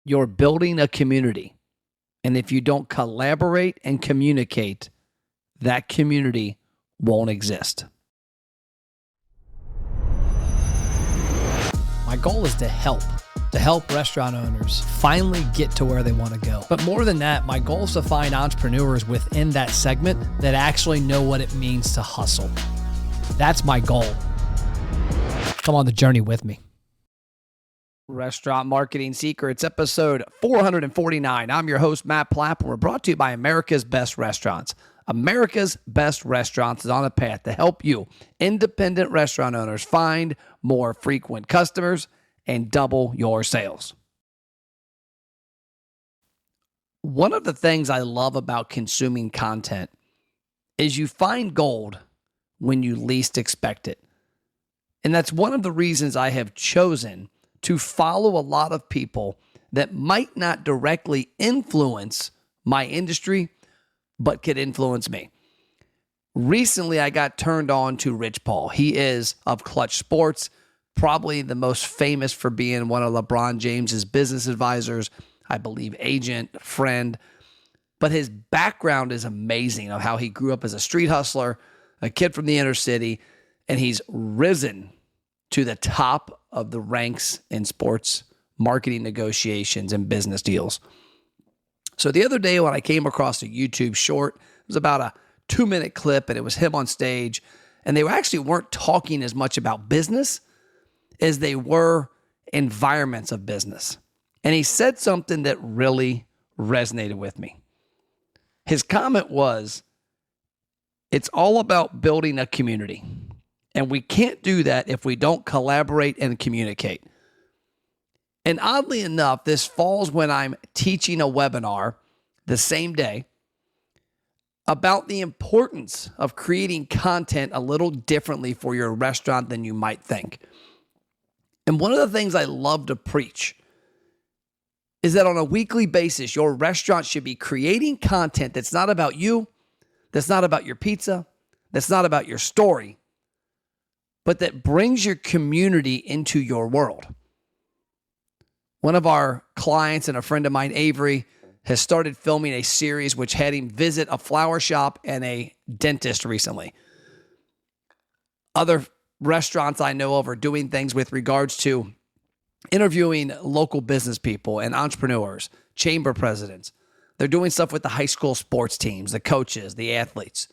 You're building a community. And if you don't collaborate and communicate, that community won't exist. My goal is to help restaurant owners finally get to where they want to go. But more than that, my goal is to find entrepreneurs within that segment that actually know what it means to hustle. That's my goal. Come on the journey with me. Restaurant Marketing Secrets, episode 449. I'm your host, Matt Plapp, and we're brought to you by America's Best Restaurants. America's Best Restaurants is on a path to help you, independent restaurant owners, find more frequent customers and double your sales. One of the things I love about consuming content is you find gold when you least expect it. And that's one of the reasons I have chosen to follow a lot of people that might not directly influence my industry, but could influence me. Recently, I got turned on to Rich Paul. He is of Clutch Sports, probably the most famous for being one of LeBron James's business advisors, I believe agent, friend. But his background is amazing of how he grew up as a street hustler, a kid from the inner city, and he's risen to the top of the ranks in sports marketing negotiations and business deals. So the other day when I came across a YouTube short, it was about a 2-minute clip, and it was him on stage, and they actually weren't talking as much about business as they were environments of business. And he said something that really resonated with me. His comment was, it's all about building a community. And we can't do that if we don't collaborate and communicate. And oddly enough, this falls when I'm teaching a webinar the same day about the importance of creating content a little differently for your restaurant than you might think. And one of the things I love to preach is that on a weekly basis, your restaurant should be creating content that's not about you, that's not about your pizza, that's not about your story, but that brings your community into your world. One of our clients and a friend of mine, Avery, has started filming a series which had him visit a flower shop and a dentist recently. Other restaurants I know of are doing things with regards to interviewing local business people and entrepreneurs, chamber presidents. They're doing stuff with the high school sports teams, the coaches, the athletes.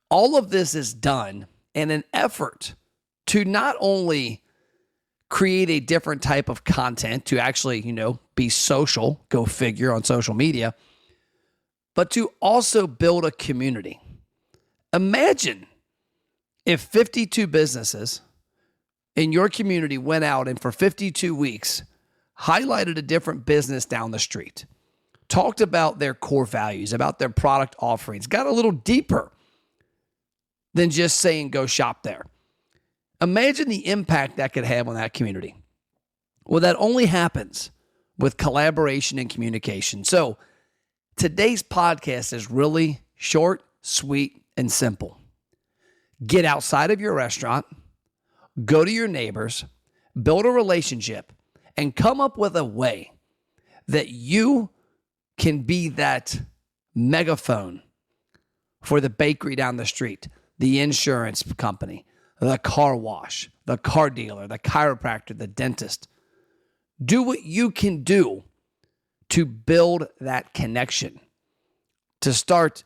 All of this is done in an effort to not only create a different type of content to actually, be social, go figure on social media, but to also build a community. Imagine if 52 businesses in your community went out and for 52 weeks highlighted a different business down the street, talked about their core values, about their product offerings, got a little deeper than just saying go shop there. Imagine the impact that could have on that community. Well, that only happens with collaboration and communication. So today's podcast is really short, sweet, and simple. Get outside of your restaurant, go to your neighbors, build a relationship, and come up with a way that you can be that megaphone for the bakery down the street, the insurance company, the car wash, the car dealer, the chiropractor, the dentist. Do what you can do to build that connection, to start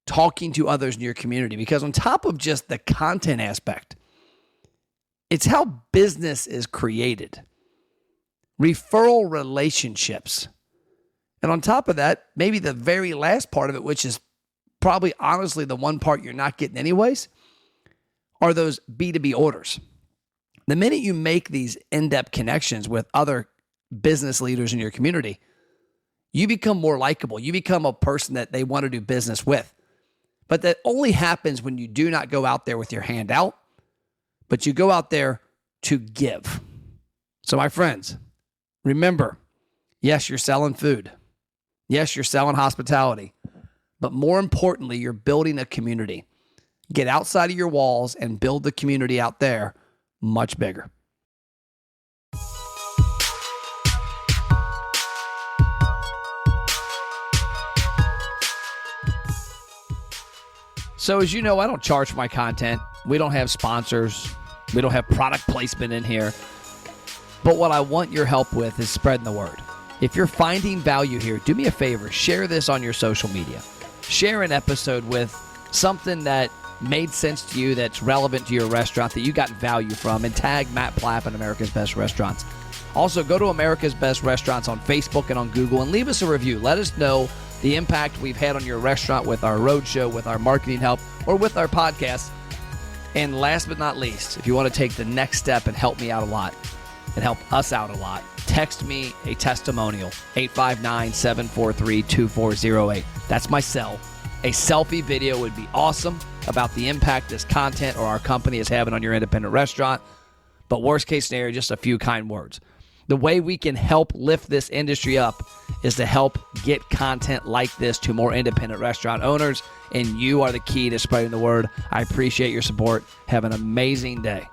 talking to others in your community. Because on top of just the content aspect, it's how business is created. Referral relationships. And on top of that, maybe the very last part of it, which is probably honestly the one part you're not getting anyways, are those B2B orders. The minute you make these in-depth connections with other business leaders in your community, you become more likable. You become a person that they want to do business with. But that only happens when you do not go out there with your hand out, but you go out there to give. So my friends, remember, yes, you're selling food. Yes, you're selling hospitality. But more importantly, you're building a community. Get outside of your walls and build the community out there much bigger. So as you know, I don't charge for my content. We don't have sponsors. We don't have product placement in here. But what I want your help with is spreading the word. If you're finding value here, do me a favor. Share this on your social media. Share an episode with something that made sense to you, that's relevant to your restaurant, that you got value from, and tag Matt Plapp and America's Best Restaurants. Also, go to America's Best Restaurants on Facebook and on Google and leave us a review. Let us know the impact we've had on your restaurant with our roadshow, with our marketing help, or with our podcast. And last but not least, if you want to take the next step and help me out a lot and help us out a lot, text me a testimonial, 859-743-2408. That's my cell. A selfie video would be awesome about the impact this content or our company is having on your independent restaurant. But worst case scenario, just a few kind words. The way we can help lift this industry up is to help get content like this to more independent restaurant owners, and you are the key to spreading the word. I appreciate your support. Have an amazing day.